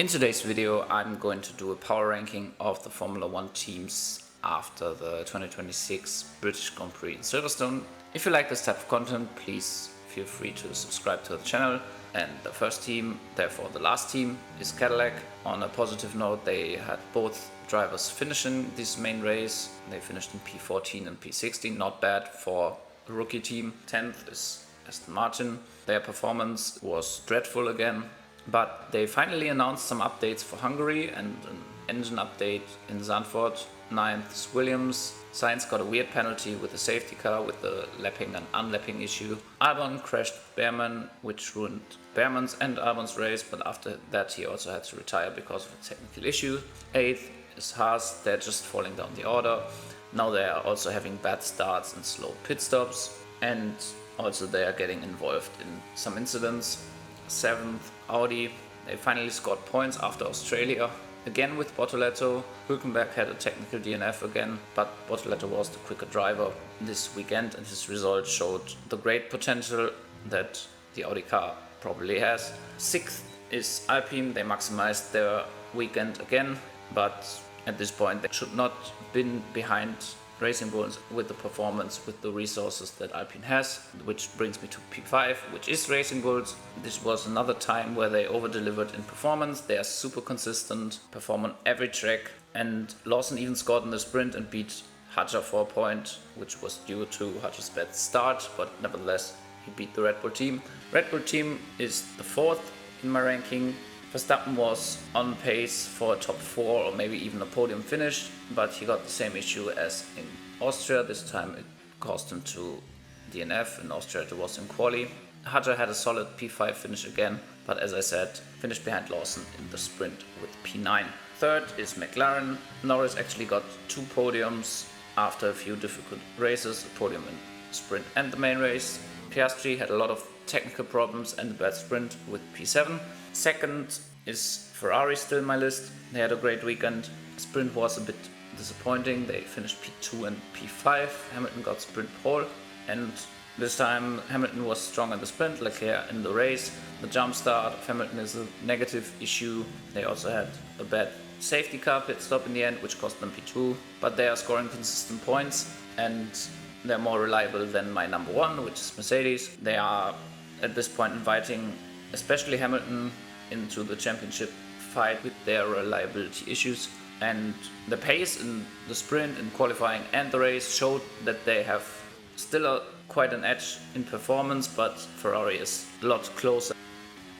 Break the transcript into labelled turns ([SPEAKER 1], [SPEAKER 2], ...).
[SPEAKER 1] In today's video, I'm going to do a power ranking of the Formula 1 teams after the 2026 British Grand Prix in Silverstone. If you like this type of content, please feel free to subscribe to the channel. And the first team, therefore the last team, is Cadillac. On a positive note, they had both drivers finishing this main race. They finished in P14 and P16, not bad for a rookie team. 10th is Aston Martin. Their performance was dreadful again. But they finally announced some updates for Hungary and an engine update in Zandvoort. 9th is Williams. Sainz got a weird penalty with the safety car with the lapping and unlapping issue. Albon crashed Behrman, which ruined Behrman's and Albon's race, but after that he also had to retire because of a technical issue. 8th is Haas. They're just falling down the order. Now they are also having bad starts and slow pit stops, and also they are getting involved in some incidents. 7th, Audi. They finally scored points after Australia. Again with Bortoleto. Hülkenberg had a technical DNF again, but Bortoleto was the quicker driver this weekend and his results showed the great potential that the Audi car probably has. 6th is Alpine. They maximized their weekend again, but at this point they should not have been behind Racing Bulls with the performance, with the resources that Alpine has, which brings me to P5, which is Racing Bulls. This was another time where they over-delivered in performance. They are super consistent, perform on every track, and Lawson even scored in the sprint and beat Hadjar for a point, which was due to Hadjar's bad start, but nevertheless he beat the Red Bull team. Red Bull team is the 4th in my ranking. Verstappen was on pace for a top 4 or maybe even a podium finish, but he got the same issue as in Austria. This time it cost him to DNF. In Austria it was in quali. Hadjar had a solid P5 finish again, but as I said, finished behind Lawson in the sprint with P9. 3rd is McLaren. Norris actually got 2 podiums after a few difficult races, a podium in sprint and the main race. Piastri had a lot of technical problems and a bad sprint with P7. 2nd is Ferrari, still in my list. They had a great weekend. Sprint was a bit disappointing. They finished P2 and P5. Hamilton got sprint pole, and this time Hamilton was strong in the sprint, Leclerc in the race. The jump start of Hamilton is a negative issue. They also had a bad safety car pit stop in the end, which cost them P2, but they are scoring consistent points and they're more reliable than my number 1, which is Mercedes. They are at this point inviting especially Hamilton into the championship fight with their reliability issues, and the pace in the sprint, in qualifying and the race showed that they have still quite an edge in performance, but Ferrari is a lot closer